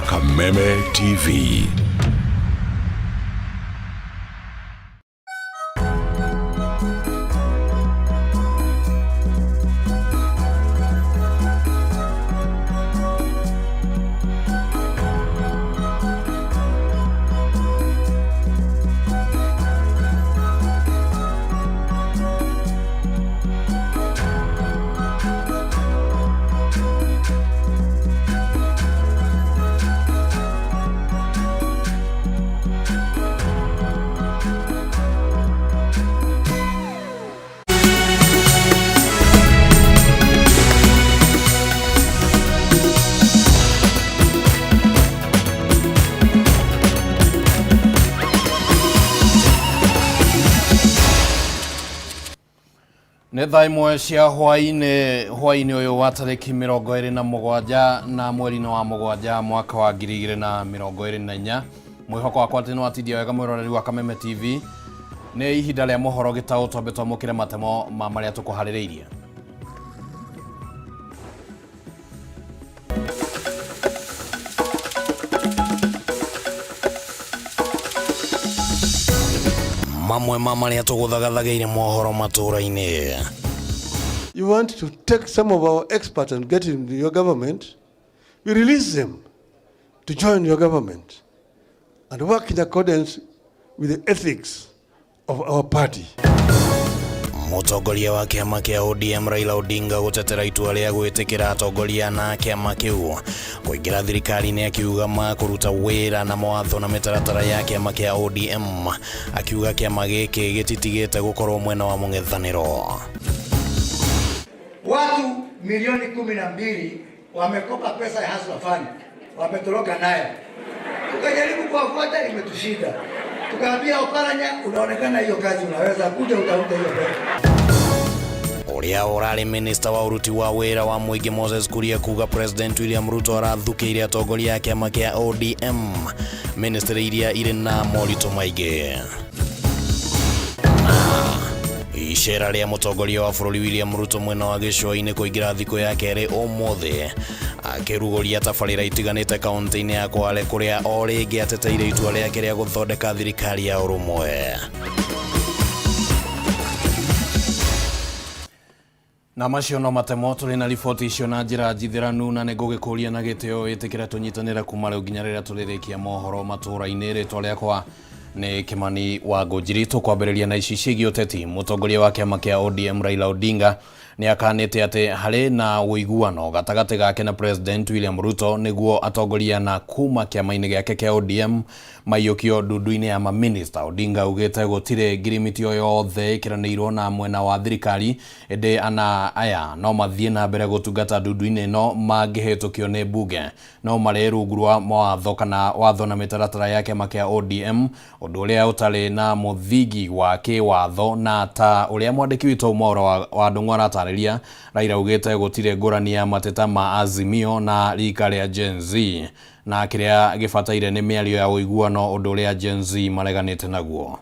Kameme TV. Nĩ thaa imwe cia hwaĩ-inĩ ũyũ wa tarĩki 27 na mweri-inĩ wa mũgwanja mwaka wa 2024. Mwĩhoko wakwa atĩ nĩ watindia wega mwĩroreri wa Kameme TV. Nĩ ihinda rĩa mohoro gĩtaũ twambe twamũkĩre matemo ma marĩa tũkũharĩrĩirie. Mamwe ma marĩa tũgũthagathageire mohoro matũra-inĩ. You want to take some of our experts and get into your government, we release them to join your government and work in accordance with the ethics of our party. Mũtongoria wa kĩama kĩa ODM Raila Odinga gũtetera itua rĩa gwĩtĩkĩra atongoria na kĩama kĩu kũingĩra thirikari-inĩ, akiuga makũruta wĩra na mawatho na mĩtaratara ya kĩama kĩa ODM, akiuga kĩama gĩkĩ gĩtitigĩte gũkorwo mwena wa mũng'ethanĩro. Watu milioni 12 wamekopa pesa ya Hustler Fund, wametoroka nayo. Tukajaribu kuwafuata, imetushinda. Tukaambia Oparanya, unaonekana hiyo kazi unaweza kuja utafuta hiyo pesa. Ũrĩa ũrarĩ minista wa ũruti wa wĩra wa mũingĩ Moses Kuria kuga President William Ruto arathukĩire atongoria a kĩama kĩa ODM, ministry iria irĩ na moritũ maingĩ. Icera rĩa mũtongoria wa bũrũri William Ruto mwena wa gĩcũa-inĩ kũingĩra thikũ ya kerĩ ũmũthĩ, akĩrugũria tabarĩra itiganĩte kaunti-inĩ ya Kwale kũrĩa o rĩngĩ ateteire itua rĩake rĩa gũthondeka thirikari ya ũrũmwe. Na macio no matemo tũrĩ na riboti icio na njĩra njithĩranu, na nĩngũgĩkũria na gĩtĩo wĩtĩkĩra tũnyitanĩra kuma rĩu nginya rĩrĩa tũrĩrĩkia mohoro matũra-inĩ. Rĩtwa rĩakwa nĩ Kimani wa Ngũnjiri. Tũkwambĩrĩria na ici ciĩgiĩ ũteti. Mũtongoria wa kĩama kĩa ODM Raila Odinga nĩ akanĩte atĩ harĩ na ũiguano gatagatĩ gake na President William Ruto nĩguo atongoria na kuma kĩama-inĩ gĩake kĩa ODM maiyũkio ndundu-inĩ ya maminista. Odinga augĩte gũtirĩ ngirimiti o yothe ĩkĩranĩirwo na mwena wa thirikari, ĩndĩ ana aya no mathiĩ na mbere gũtungata ndundu-inĩ ĩno mangĩhĩtũkio nĩ mbunge, no marĩ rungu rwa mawatho kana watho na mĩtaratara ya kĩama kĩa ODM, ũndũ ũrĩa ũtarĩ na mũthingi wa kĩwatho. Na ta ũrĩa mwandĩki witũ Maura wa Ndung'u aratarĩria, Raila augĩte gũtirĩ ngũrani ya mateta ma Azimio na rika rĩa Gen Z, na kĩrĩa gĩbataire nĩ mĩario ya ũiguano, ũndũ ũrĩa Gen Z mareganĩte naguo.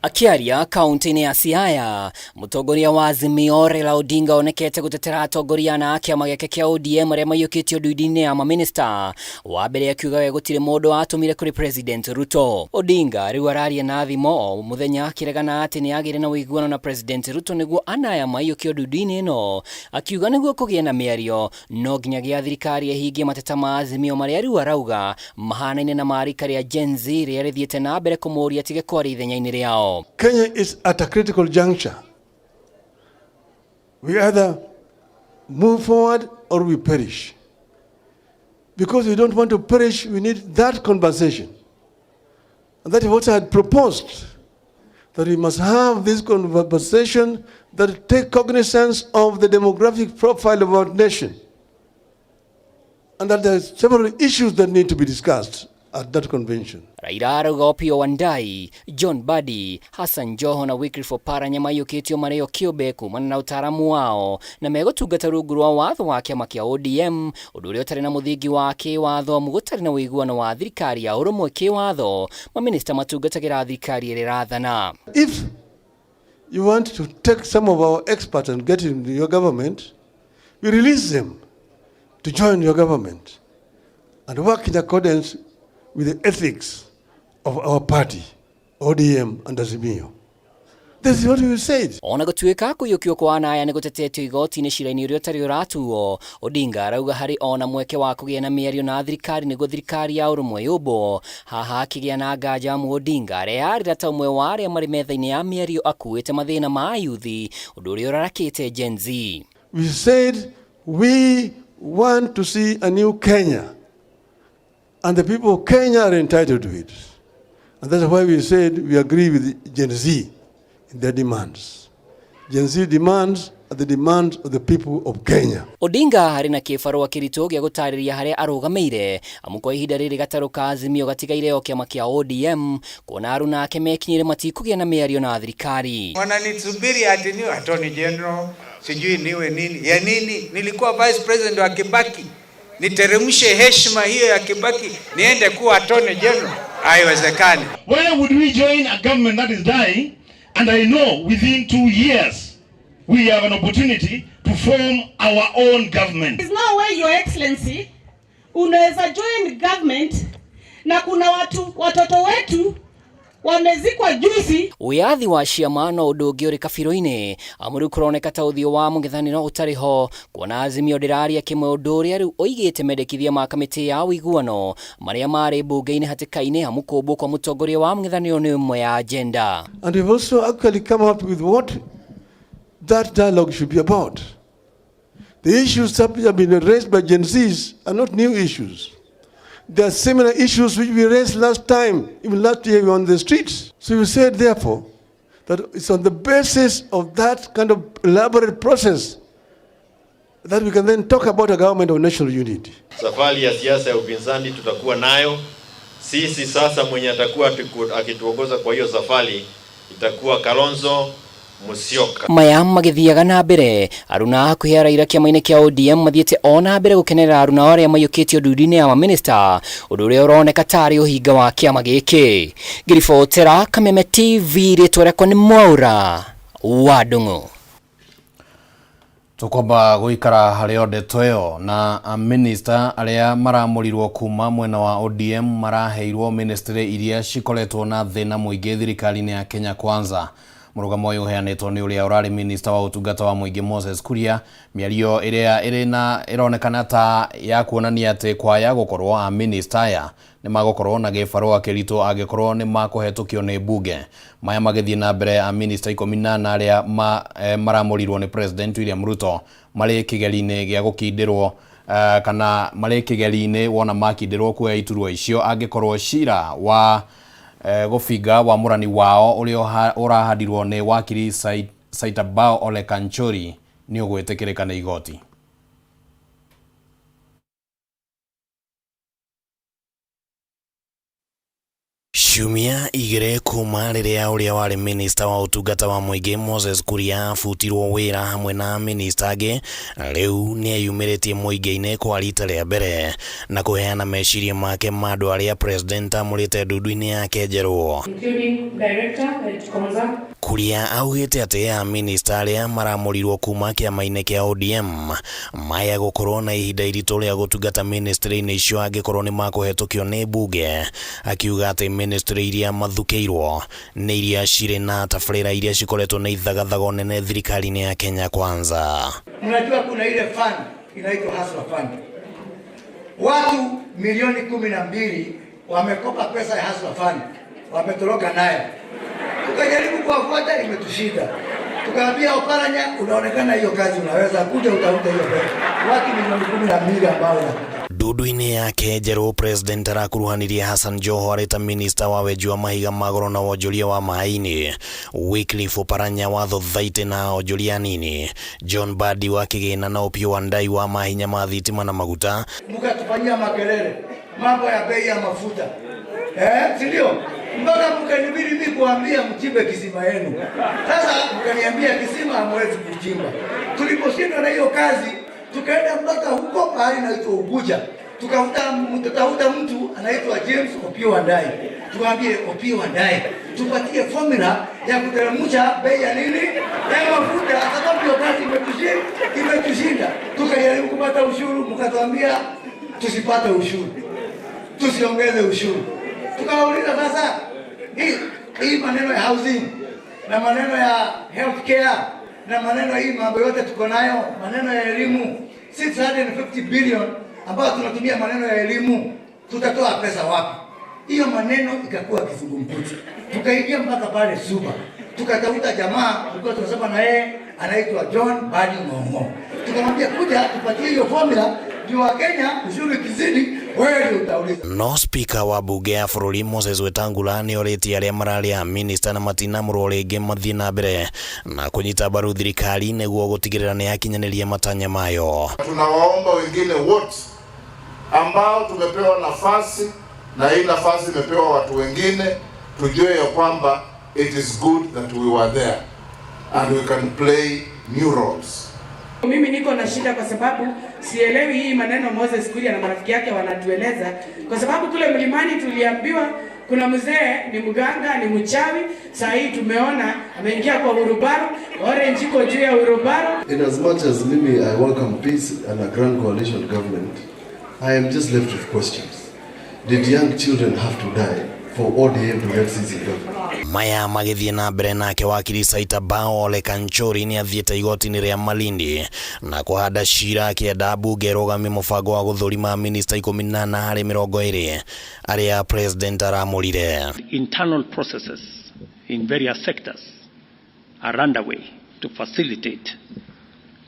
Akiaria kaunti-inĩ ya Siaya, mũtongoria wa Azimio Raila Odinga onekete gũtetera atongoria na kĩama gĩake kĩa ODM arĩa maiyũkĩtio ndundu-inĩ ya maminista. Wa mbere akiuga we gũtirĩ mũndũ watũmire kũrĩ President Ruto. Odinga rĩu araria na thimo mũthenya akĩregana atĩ nĩ agĩrĩ na ũiguano na President Ruto nĩguo anaya maiyũkio ndundu-inĩ ĩno, akiuga nĩguo kũgĩe na mĩario no nginyagia thirikari ĩhingie mateta ma Azimio marĩa rĩu arauga mahanaine na marika rĩa Gen Z rĩrĩa rĩthiĩte na mbere kũmũria atige kwaria ithenya-inĩ rĩao. Kenya is at a critical juncture. We either move forward or we perish. Because we don't want to perish, we need that conversation. And that is what I had proposed, that we must have this conversation that take cognizance of the demographic profile of our nation. And that there are several issues that need to be discussed at that convention. Raila arauga Opiyo Wandayi, John Badi, Hassan Joho na Wycliffe Oparanya maiyũkĩtio marĩo kĩũmbe kumana na ũtaramu wao na megũtungata rungu rwa watho wa kĩama kĩa ODM, ũndũ ũrĩa ũtarĩ na mũthingi wa kĩwatho, gũtarĩ na ũiguano wa thirikari ya ũrũmwe kĩwatho, maminista matungatagĩra thirikari ĩrĩa ĩrathana. If you want to take some of our experts and get into your government, we release them to join your government and work in accordance with the ethics of our party, ODM and Azimio. This is what we said. Ona gutuika kuyukio kwa anaya ni gutetetio igoti-ini cira-ini uria utari uratuo, Odinga arauga hari ona mweke wa kugia na miario na thirikari niguo thirikari ya urumwe yumbo. Haha akigia na nganja mu Odinga arearira ta umwe wa aria mari metha-ini ya miario akuite mathina ma yuthi undu uria urarakite Gen Z. We said we want to see a new Kenya, and the people of Kenya are entitled to it. And that's why we said we agree with Gen Z in their demands. Gen Z demands are the demands of the people of Kenya. Odinga hari na kibarua kirito gia gutariria haria arugameire amu kwa ihinda riri gataro ka Azimio gatigaire o kiama kia ODM kuona aruna ake mekinyire matikugia na miario na thirikari. Wananitsubiri ati niwe Attorney General, sijui niwe nini ya nini. Nilikuwa Vice President wa Kibaki, niteremshe heshima hiyo ya Kibaki niende kuwa Attorney General? Haiwezekani. Why would we join a government that is dying? And I know within 2 years we have an opportunity to form our own government. There's no way, Your Excellency, unaweza join government na kuna watoto wetu wamezikwa juzi. Uyathi wa ciamano undu ungi uri kabiro-ini amuru kuroneka ta uthio wa mungithaniro utari ho kuona Azimio ndiraria kimwe undu uria riu oigite mendekithia ma kamiti ya uiguano maria mari bunge-ini hatikaine amu kumbu kwa mutongoria wa mungithaniro ni umwe ya agenda. And we've also actually come up with what that dialogue should be about. The issues that have been raised by Gen Zs are not new issues. There are similar issues which we raised last time, even last year we were on the streets. So we said, therefore, that it's on the basis of that kind of elaborate process that we can then talk about a government of national unity. Safari ya siasa ya upinzani tutakuwa nayo. Sisi sasa mwenye atakuwa akituongoza kwa hiyo safari itakuwa Kalonzo Musyoka. Maya magithiaga na mbere aruna hakuhi araira kiama-ini kia ODM mathiete ona mbere gukenera aruna aria mayukitio ndudi-ini ya maminista undu uria uroneka tari uhinga wa kiama giki. Ngiribotera Kameme TV ritwa riakwa ni Mwaura wa Ndung'u. Tukomba guikara hario ndeto iyo na minister aria maramurirwo kuma mwena wa ODM maraheirwo ministry iria cikoretwo na thina muingi thirikari-ini ya Kenya Kwanza. Murugamo uyu uheanitwo ni uria urari minister wa utungata wa muingi Moses Kuria. Miario iria irina ironekana ta ya kuonania ati kwaya gukorwo a minister aya ni magukorwo na gibarua kirito agikorwo ni makuhetukio ni bunge. Maya magithie na mbere a minister 18 aria maramurirwo ni President William Ruto mari kigeri-ini gia gukindirwo kana mari kigeri-ini wona makindirwo kuoya iturwa icio agikorwo cira wa gofiga wa murani wao uria urahadirwo ni wakiri Saitabao Ole Kanchori ni ugwetekirika na igoti. Shumia igire kuma riria uria wari minister wa utungata wa muingi Moses Kuria futirwo wira hamwe na minister age riu ni ayumiritie muingi-ini kwa rita ria mbere na kuheana meciria make mandu aria president amurite ndudu-ini yake njerwo. Kuria augite ati ya minister aria maramurirwo kuma kiama-ini kia ODM maya gukorwo na ihinda iritu ria gutungata ministry-ini icio angikorwo ni makuhetukio ni bunge, akiuga ati ministry iria mathukeirwo ni iria cire na tabarĩra iria cikoretwo na ithagathago nene thirikari-ini ya Kenya Kwanza. Mnajua kuna ile fund inaitwa Hustler Fund. Watu milioni 12 wamekopa pesa ya Hustler Fund, wametoroka nayo. Tukajaribu kuwafuata, imetushinda. Tukaambia Oparanya, unaonekana hiyo kazi unaweza kuja utafuta hiyo pesa. Watu milioni 12 ambao ndudu-ini yake njerũ president arakuruhanirie Hassan Joho arĩ ta minister wa wenji wa mahiga magoro na wonjoria wa maĩ-inĩ, Wycliffe Oparanya wa thothaitĩ na onjoria nini, John Mbadi wa kĩgĩna na Opiyo Wandayi wa mahinya ma thitima na maguta. Mkatufanyia makelele mambo ya bei ya mafuta, si ndio? Mpaka mkanibidi mimi kuambia mchimbe kisima yenu. Sasa mkaniambia kisima hamwezi kuchimba. Tuliposhindwa na hiyo kazi, tukaenda mpaka huko pahali inaitwa Uguja. Tukafuta mtu anaitwa James Opiyo Wandayi. Tuambie Opiyo Wandayi, tupatie formula ya kuteremsha bei ya nini? Ya mafuta. Sasa hiyo kazi imetushinda. Tukajaribu kupata ushuru, mkatuambia tusipate ushuru. tusiongeze ushuru. Tukawauliza sasa, hii maneno ya housing na maneno ya healthcare na maneno hii mambo yote tuko nayo, maneno ya elimu 650 billion ambayo tunatumia maneno ya elimu, tutatoa pesa wapi? Hiyo maneno ikakuwa kizungumkuti. Tukaingia mpaka pale Suba, tukatafuta jamaa tulikuwa tunasema na yeye anaitwa John Badi Ng'ong'o, tukamwambia kuja tupatie hiyo formula ndio wa Kenya ushuru kizidi wewe ndio utauliza. No speaker wa bunge ya bũrũri Moses Wetangula nĩ orĩtie arĩa mararĩa minister na matinamũrwo rĩngĩ mathiĩ na mbere na kũnyita mbaru thirikari nĩguo gũtigĩrĩra nĩ yakinyanĩria matanya mayo. Tunawaomba wengine wote ambao tumepewa nafasi na hii nafasi imepewa watu wengine, tujue ya kwamba it is good that we were there and we can play new roles. Mimi niko na shida kwa sababu sielewi hii maneno Moses Kuria na marafiki yake wanatueleza, kwa sababu kule mlimani tuliambiwa kuna mzee ni mganga ni mchawi. Sasa hii tumeona ameingia kwa urubaro, orange iko juu ya urubaro. In as much as mimi I welcome peace and a grand coalition government, I am just left with questions. Did young children have to die for ODM to get seats in government? Maya magithie na mbere nake wakiri Saita Bao Ole Kanchori ni athiete igoti-inĩ rĩa Malindi na kuhanda cira akĩenda mbunge ĩrũgamie mũbango wa gũthũrima minista 14 harĩ 20 arĩa president aramũrire. Internal processes in various sectors are underway to facilitate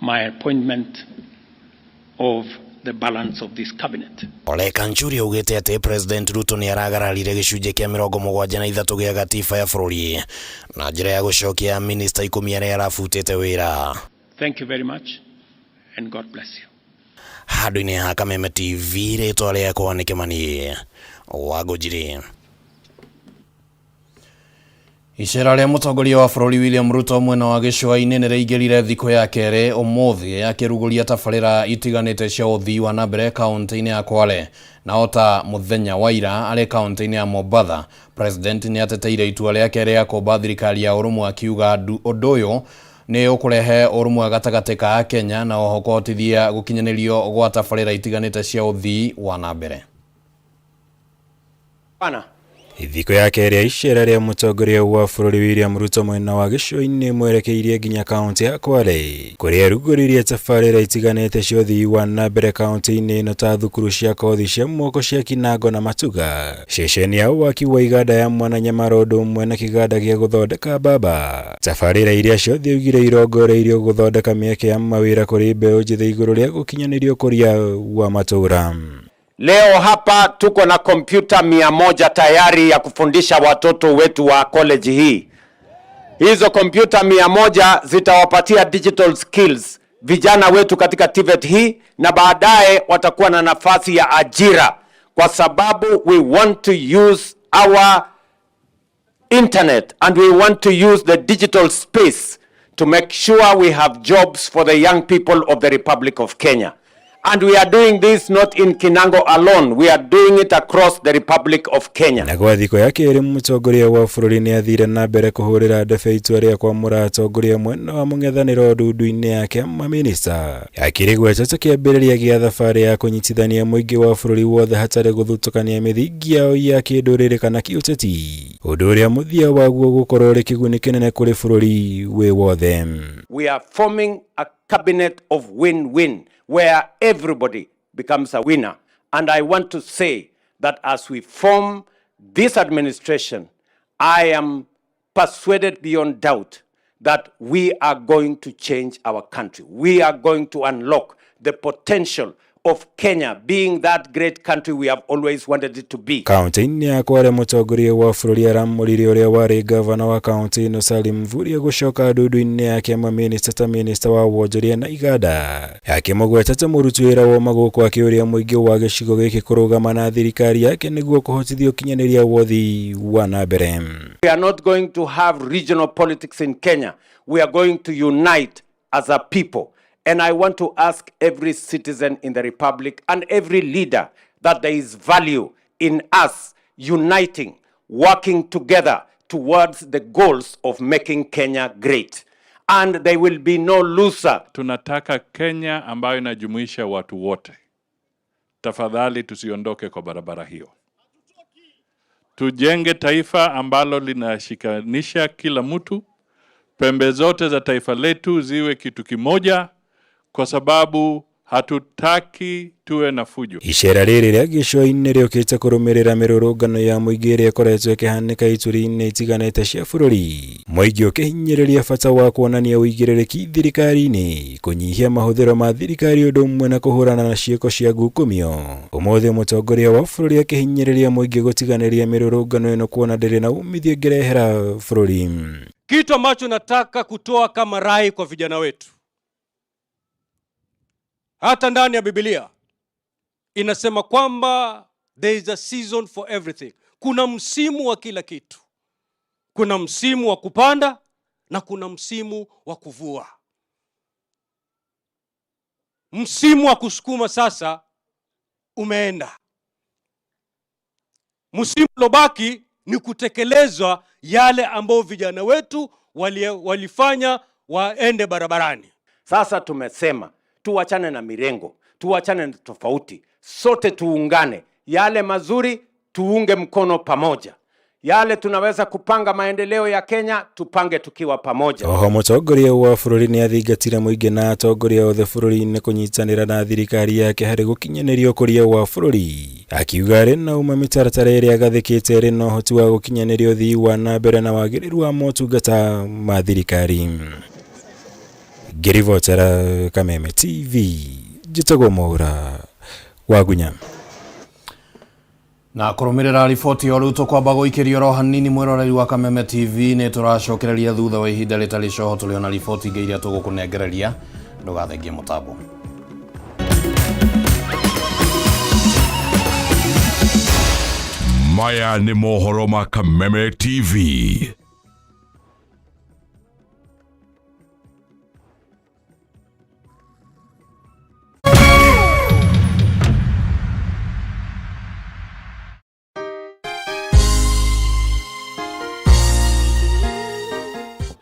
my appointment of the balance of this cabinet. Ole Kanchuri augĩte atĩ President Ruto nĩ aragararire gĩcunjĩ kĩa 73 gĩa gatiba ya bũrũri na njĩra ya gũcokia minista 10 arĩa arabutĩte wĩra. Thank you very much and God bless you. Handũ-inĩ ha Kameme TV rĩtwa rĩakwa nĩ Kĩmani Wangũnjiri. Icera rĩa mũtongoria wa bũrũri William Ruto mwena wa gĩcũa-inĩ nĩ rĩingĩrire thikũ ya kerĩ ũmũthĩ akĩrugũria tabarĩra itiganĩte cia ũthii wa na mbere kaunti-inĩ ya Kwale na ota mũthenya wa ira arĩ kaunti-inĩ ya Mombatha. President nĩ ateteire itua rĩake rĩa kũmba thirikari ya ũrũmwe akiuga ũndũ ũyũ nĩ ũkũrehe ũrũmwe gatagatĩ ka Kenya na oho kũhotithia gũkinyanĩrio gwa tabarĩra itiganĩte cia ũthii wa na mbere. Thikũ ya kerĩ ya icera rĩa mũtongoria wa bũrũri William Ruto mwena wa gĩcũa-inĩ mwerekeirie nginya kaunti ya Kwale kũrĩa arugũririe tabarĩra itiganĩte cia ũthii wa na mbere kaunti-inĩ ĩno ta thukuru cia kothi cia moko cia Kinango na Matuga, ceceni ya waki wa iganda ya Mwananyamara ũndũ ũmwe na kĩganda gĩa gũthondeka mbamba. Tabarĩra iria ciothe augire irongoreirio gũthondeka mĩeke ya mawĩra kũrĩ mbeũ njĩthĩ igũrũ rĩa gũkinyanĩrio ũkũria wa matũũra. Leo hapa tuko na kompyuta 100 tayari ya kufundisha watoto wetu wa college hii. Hizo kompyuta 100 zitawapatia digital skills vijana wetu katika TVET hii na baadaye watakuwa na nafasi ya ajira, kwa sababu we want to use our internet and we want to use the digital space to make sure we have jobs for the young people of the Republic of Kenya. And we are doing this not in Kinango alone. We are doing it across the Republic of Kenya. Na kwa thikũ ya kerĩ mũtongoria wa bũrũri nĩ athire na mbere kũhũrĩra ndebe itua rĩa kwamũra atongoria mwena wa mũng'ethanĩro ndundu-inĩ yake maminista. Akĩrĩ gwetetwo kĩambĩrĩria gĩa thabarĩ ya kũnyitithania mũingĩ wa bũrũri wothe hatarĩ gũthutũkania mĩthingi yao ya kĩndũrĩrĩ kana kĩũteti. Ũndũ ũrĩa mũthia waguo gũkorwo ũrĩ kĩguni kĩnene kũrĩ bũrũri wĩ wothe. We are forming a cabinet of win-win, where everybody becomes a winner. And I want to say that as we form this administration, I am persuaded beyond doubt that we are going to change our country. We are going to unlock the potential of Kenya being that great country we have always wanted it to be. Kaunti-inĩ ya Kwale mũtongoria wa bũrũri aramũrire ũrĩa warĩ gavana wa kaunti ĩno Salim Mvurya gũcoka ndundu-inĩ yake maminista ta minista wa wonjoria na iganda. Akĩmũgwetete mũruti wĩra wa magũkũ akĩũria mũingĩ wa gĩcigo gĩkĩ kũrũgama na thirikari yake nĩguo kũhotithia ũkinyanĩria wa ũthii wa na mbere. We are not going to have regional politics in Kenya. We are going to unite as a people. And I want to ask every citizen in the Republic and every leader that there is value in us uniting, working together towards the goals of making Kenya great. And there will be no loser. Tunataka Kenya ambayo inajumuisha watu wote. Tafadhali tusiondoke kwa barabara hiyo. tujenge taifa ambalo linashikanisha kila mtu, pembe zote za taifa letu ziwe kitu kimoja, kwa sababu hatutaki tuwe na fujo. Icera riri ria gicoini riukite kurumirira mirurungano ya muingi iria ikoretwo ikihanika ituri-ini itiganite cia bururi. Muingi ukihinyiriria bata wa kuonania uigiririki thirikari-ini, kunyihia mahuthiro ma thirikari undu umwe na kuhurana na ciiko cia ngukumio. Umuthi mutongoria wa bururi akihinyiriria muingi gutiganiria mirurungano ino kuona ndiri na umithio ngirehera bururi. Kitu ambacho nataka kutoa kama rai kwa vijana wetu, hata ndani ya Biblia inasema kwamba there is a season for everything. Kuna msimu wa kila kitu. Kuna msimu wa kupanda na kuna msimu wa kuvua. Msimu wa kusukuma sasa umeenda. Msimu lobaki ni kutekelezwa yale ambao vijana wetu walifanya waende barabarani. Sasa tumesema tuachane na mirengo, tuachane na tofauti, sote tuungane. Yale mazuri tuunge mkono pamoja, yale tunaweza kupanga maendeleo ya Kenya tupange tukiwa pamoja. Oho mutongoria wa bururi ni athingatire muingi na atongoria othe bururi-ini kunyitanira na thirikari yake hari gukinyaniria ukuria wa bururi. Akiuga ri na uma mitaratara iria agathikite ri no hoti wa gukinyaniria uthii wa na mbere na wagiriru wa motungata ma thirikari. Girivotera Kameme TV, Jitagwo Mwaura Wagunya. Na kurumirira riboti yo riu tukwamba guikiria ro hanini mwiroreri wa Kameme TV ni turacokereria thutha wa ihinda ritari coho tuliona riboti ingi iria tugukunengereria, ndugathengie mutambo. Maya ni mohoro ma Kameme TV.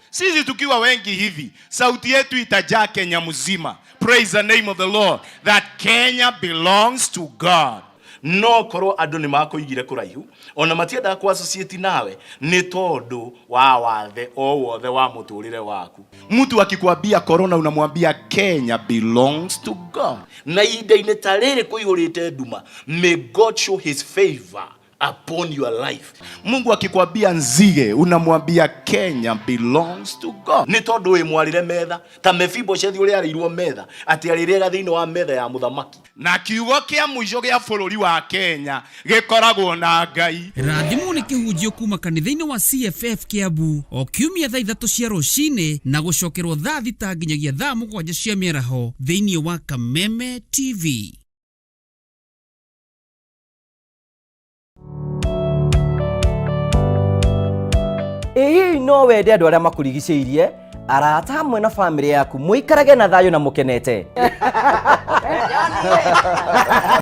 Sisi tukiwa wengi hivi, sauti yetu itajaa Kenya mzima. Praise the name of the Lord. That Kenya belongs to God. No koro andu ni makuigire kuraihu ona matienda ku associate nawe ni tondu wa wathe o wothe wa muturire waku. Mtu akikwambia corona unamwambia Kenya belongs to God. Na inde tarere kuihurite nduma, may God show his favor upon your life. Mungu akikwambia nzige unamwambia Kenya belongs to God. Ni tondu we mwarire metha ta Mephibosheth uri arirwo metha ati arirega thiini wa metha ya muthamaki. Na kiugo kia mwisho gia bururi wa Kenya gikoragwo na Ngai. Rathimu ni kihunjio kuma kanitha-ini wa CFF Kiambu o kiumia thaa 3 cia rucini na gucokerwo thaa 6 nginyagia thaa 7 cia miaraho thiini wa Kameme TV. Ĩĩ no wende andũ arĩa makurigicĩirie arata hamwe na family yaku muikarage na thayo na mukenete.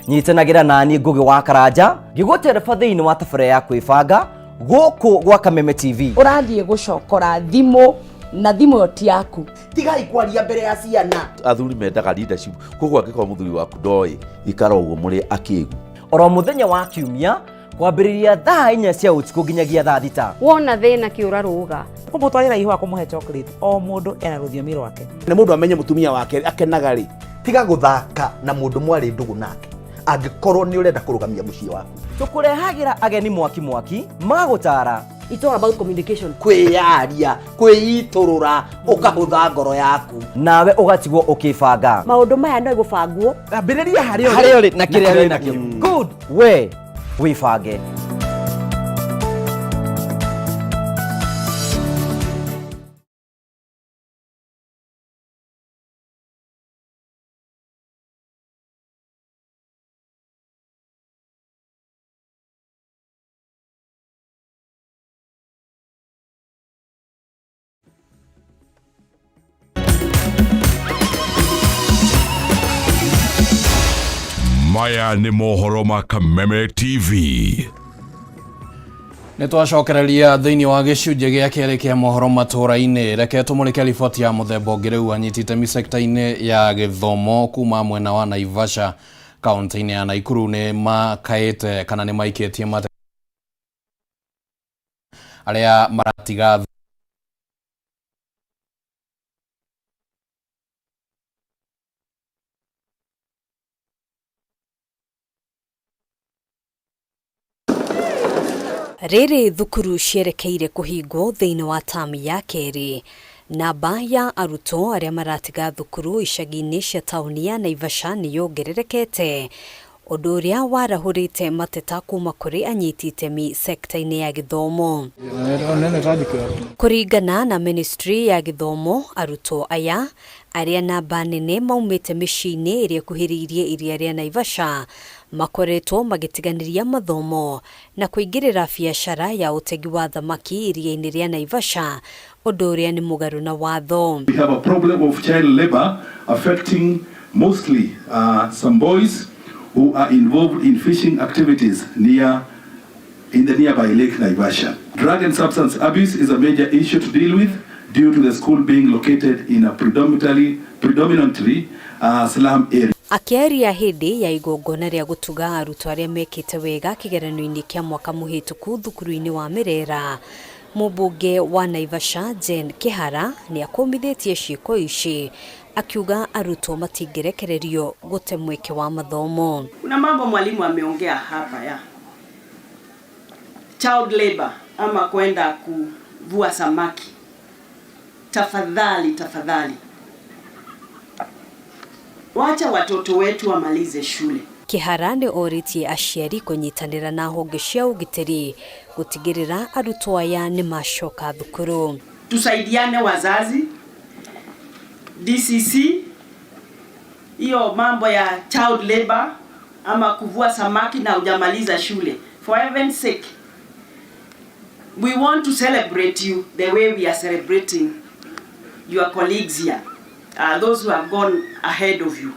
Nyitanagira nani Ngugi wa Karanja ngigutereba thiini wa tabara ya kwibanga guku gwa Kameme TV. Urathie gucokora thimu na thimu yoti yaku tigai kwaria mbere ya ciana. Athuri mendaga leadership koguo angĩkorwo muthuri waku ndoi ikara ũguo mũrĩ akigu. Oro muthenya wa kiumia kwambĩrĩria thaa 4 cia ũtukũ nginyagia thaa 6. Wona thĩna kĩũra rũga kumutwarira ihwa kumuhe chocolate o mundu ena rũthiomi rwake. Nĩ mũndũ amenye mutumia wake akenaga rĩ, tiga guthaka na mũndũ mwarĩ ndugu nake angĩkorwo nĩ ũrenda kũrũgamia mũciĩ waku. Tukurehagira ageni mwaki magutara. It's all about communication. Kwĩyaria, kwĩiturura, ukahutha ngoro yaku. Nawe ugatigwo ukibanga. Maundu maya no igubangwo. Ambĩrĩria harĩa ũrĩ na kĩrĩa wĩ nakĩo. Good. We wibange. Maya ni mohoro ma Kameme TV. Nitwacokereria thiini wa gicunjĩ gĩa kerĩ kĩa mohoro matũra-inĩ. Reke tũmũrĩke riboti ya mũthemba ũngĩ rĩu anyitĩte sector-inĩ ya gĩthomo kuma mwena wa Naivasha kaunti-inĩ ya Nakuru nĩ makaĩte kana nĩ maikĩtie aria maratiga Rere thukuru cierekeire kuhingwo thiini wa tamu ya keri. Namba ya arutwo aria maratiga thukuru icagi-ini cia tauni ya Naivasha ni yongererekete, undu uria warahurite mateta kuma kuri anyiti itemi sekta-ini ya githomo. Kuringana na Ministry ya Githomo, arutwo aya aria namba nene maumite micii-ini iria kuhiriirie iria ria Naivasha makoretwo magitiganiria mathomo na kuingirira biacara ya utegi wa thamaki iria-ini ria Naivasha, undu uria ni mugaru na watho. We have a problem of child labor affecting mostly some boys who are involved in fishing activities in the nearby Lake Naivasha. Drug and substance abuse is a major issue to deal with due to the school being located in a predominantly slum area. Akiaria hindi ya igongona ria gutuga arutwo aria mekite wega kigeranio-ini kia mwaka muhituku thukuru-ini wa Mirera, Mubunge wa Naivasha Jen Kihara ni akomithitie ciiko ici, akiuga arutwo matingerekererio gute mweke wa mathomo. Kuna mambo mwalimu ameongea hapa ya child labor ama kwenda kuvua samaki. Tafadhali wacha watoto wetu wamalize shule. Kihara ni oritie aciari kunyitanira na honge cia ugitiri gutigirira arutwo aya ni macoka thukuru. Tusaidiane wazazi, DCC, hiyo mambo ya child labor ama kuvua samaki na hujamaliza shule. For heaven's sake, we want to celebrate you the way we are celebrating your colleagues here, those who have gone ahead of you.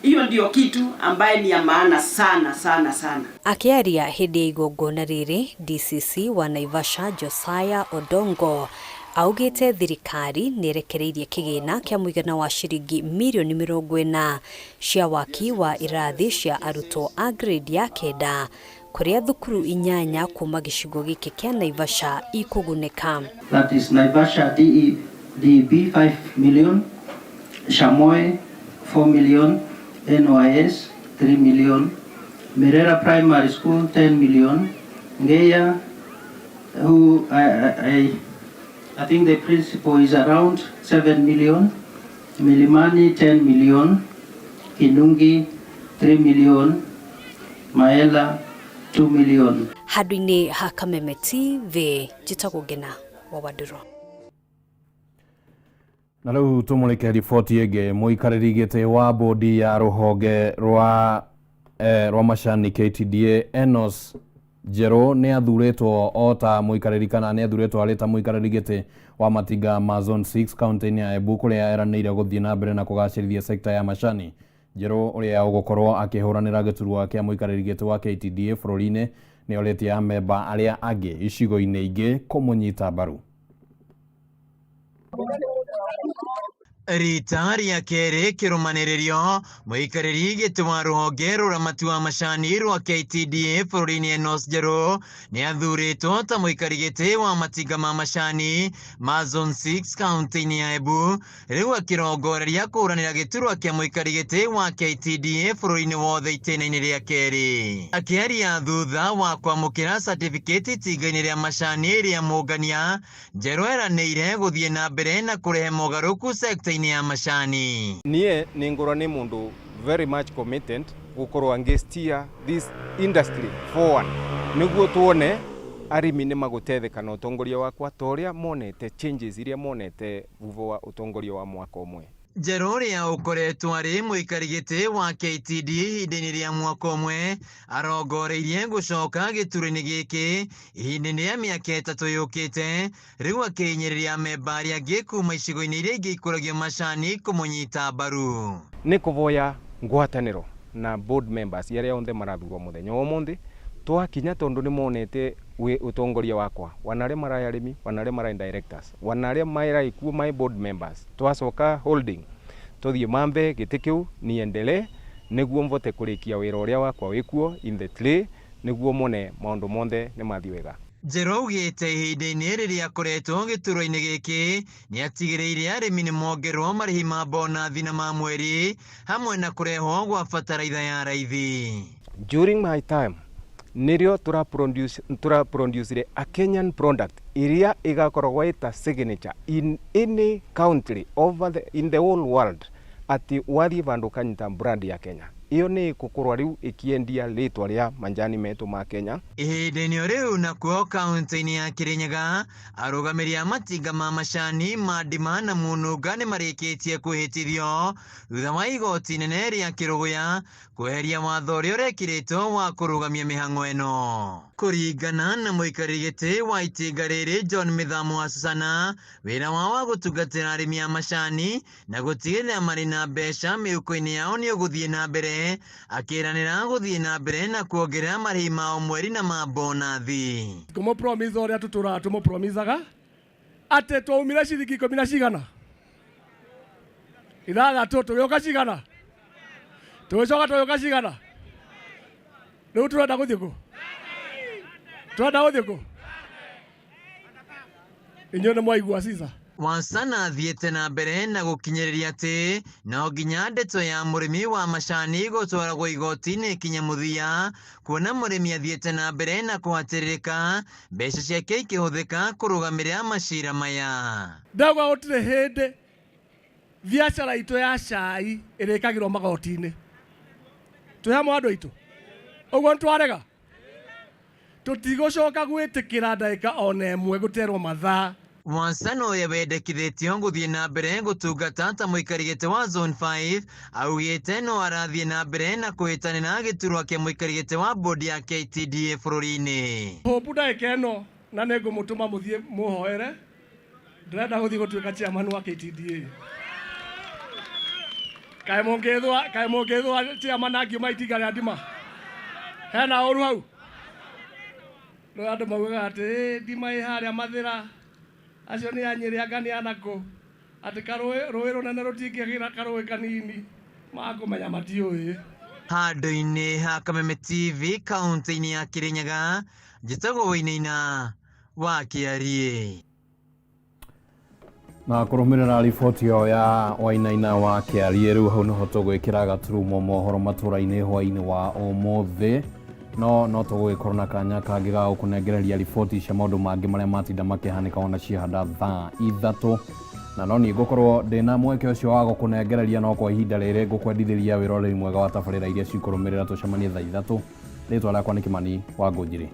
Hiyo ndio kitu ambaye ni ya maana sana. Akiaria hindi ya igongona riri, DCC wa Naivasha Josiah Odongo augite thirikari nierekereirie kigina kia muigana wa ciringi milioni 40 cia waki wa irathi cia arutwo a grade ya kenda kuria thukuru 8 kuma gicigo giki kia Naivasha ikuguneka. That is Naivasha DB 5 million, Shamoe 4 million, NYS 3 million, Mirera Primary School 10 million, Ngeya, who I think the principal is around 7 million, Milimani 10 million, Kinungi 3 million, Maela 2 million. Hadwini Hakameme TV Jitagogena Wawaduro. Na riu tumulike riboti ege muikariri gite wa bodi ya ruhonge rwa macani KTDA Enos Jero ni athuretwo ota muikariri kana ni athuretwo arita muikariri gite wa Matinga ma Zone 6 county ya Embu kuria eranire guthii na mbere na kugacirithia sekta ya macani. Jero uria ugukorwo akihuranira giturwa kia muikariri gite wa KTDA bururi-ini ni oretie amemba aria angi icigo-ini ingi kumunyita mbaru. Rita ria keri kirumaniririo muikariri giti wa ruhonge ruramati wa macani rwa KTDA bururi-ini Enos Jero ni athuritwo ta muikari giti wa Matinga ma macani ma Zone 6 county ya Embu, riu akirongoreria kuranira giturwa kia muikari giti wa KTDA bururi-ini wothe itena-ini ria keri. Akiaria thutha wa kwamukira certificate itinga-ini ria macani ria mungania, Jero eranire guthii na mbere na kurehe mogaruku sekta ya macani. Nie ni ngorani mundu very much committed gukorwo angestia this industry forward niguo tuone arimi ni magutetheka na utongoria wakwa toria monete changes iria monete vuvo wa utongoria wa mwaka umwe. Jero uria ukoretwo ari muikari giti wa KTDA ihinda-ini ria mwaka umwe arongoreirie gucoka gituru-ini giki ihinda-ini ria miaka 3 yukite, riu akinyiriria amemba aria angi kuma icigo-ini iria ingi ikuragio macani kumunyita mbaru. Ni kuvoya ngwataniro na board members aria onthe marathurwo muthenya wa umuthi twakinya tondu ni monete utongoria wakwa wanare marai arimi wanare marai directors wanare marai ku my board members twacoka holding tuthie mambe giti kiu niendelee niguo mvote kurikia wira uria wakwa wikuo in the tray niguo mone maundu monthe ni mathi wega. Njerougite ihinda-inĩ rĩrĩa akoretwo gĩturwa-inĩ gĩkĩ nĩ atigĩrĩire arĩmi nĩ mongerwo marĩhi ma bonathi na ma mweri hamwe na kũrehwo gwa bataraitha ya raithi. During my time nirio tura produce a Kenyan product iria igakoragwo ita signature in any country in the whole world ati wathi vandu kanyita brand ya Kenya. Iyo ni kukurwa riu ikiendia litwa ria manjani metu ma Kenya. Ihinda-inĩ riu nakuo kaunti-inĩ ya Kirinyaga arũgamĩrĩri a matinga ma macani ma ndima na mununga nĩ marĩkĩtie kwĩhĩtithio thutha wa igoti inene rĩa Kĩrũgũya kweheria watho ũrĩa ũrekĩrĩtwo wa kũrũgamia mĩhang'o ĩno. Kũringana na mũikarĩri gĩtĩ wa itinga rĩrĩ John Mithamo wa Susana, wĩra wao wa gũtungatĩra arĩmi a macani na gũtigĩrĩra marĩ na mbeca mĩhuko-inĩ yao nĩ ũgũthiĩ na mbere, akĩranĩra gũthiĩ na mbere na kuongerera marĩhi mao mweri na ma bonathi. Kũmũ promise ũrĩa tũtũraga tũmũpromisaga atĩ twaumire ciringi 10 na cigana ithathatũ tũgĩũka cigana tũgĩcoka tũgĩũka cigana rĩu tũrenda gũthiĩ kũ? Tũrenda gũthiĩ kũ? Inyuĩ nĩ mwaigua Caesar. Wasana athiĩte na mbere na gũkinyĩrĩria atĩ no nginya ndeto ya mũrĩmi wa macani gũtwaragwo igoti-inĩ ikinye mũthia, kuona mũrĩmi athiĩte na mbere na kũhatĩrĩrĩka mbeca ciake ikĩhũthĩka kũrũgamĩrĩra macira maya. Ndauga gũtirĩ hĩndĩ biacara itũ ya cai ĩrĩkagĩrwo magoti-inĩ. Twĩ hamwe andũ aitũ? Ũguo nĩtwarega? Tũtigũcoka gwĩtĩkĩra ndagĩka ona ĩmwe gũterwo mathaa. Wasana ũrĩa wendekithĩtio gũthiĩ na mbere gũtungata ta mũikari gĩtĩ wa Zone 5 augĩte no arathiĩ na mbere na kũhĩtanĩra gĩturwa kĩa mũikari gĩtĩ wa bodi ya KTDA bũrũri-inĩ. Hopu ndagĩka ĩno na nĩngũmũtũma mũthiĩ mũhoere, ndĩrenda gũthiĩ gũtuĩka chairman wa KTDA. Kaĩ mũngĩthũa chairman angiuma itinga rĩa ndima? Hena ũru hau? Rĩu andũ maugaga atĩ ndima ĩ harĩa Mathĩra, acio nĩ Anyĩrĩ anga nĩ anakũ, atĩ rũĩ rũnene rũtingĩgĩra karũĩ kanini, makũmenya matiũĩ. Handũ-inĩ ha Kameme TV kaunti-inĩ ya Kirinyaga, njĩtagwo Wainaina wa Kĩarie. Na kũrũmĩrĩra riboti ĩyo ya Wainaina wa Kĩarie, rĩu hau nĩho tũgwĩkĩra gaturumo mohoro matũra-inĩ hwaĩ-inĩ wa ũmũthĩ. No tũgũgĩkorwo na kanya kangĩ ga gũkũnengereria riboti cia maũndũ mangĩ marĩa matinda makĩhanĩka ona ciahanda thaa ithatũ, na no niĩ ngũkorwo ndĩna mweke ũcio wa gũkũnengereria no kwa ihinda rĩrĩ ngũkwendithĩria wĩroreri mwega wa tabarĩra iria cikũrũmĩrĩra tũcemanie thaa ithatũ. Rĩtwa rĩakwa nĩ Kĩmani wa Ngũnjiri.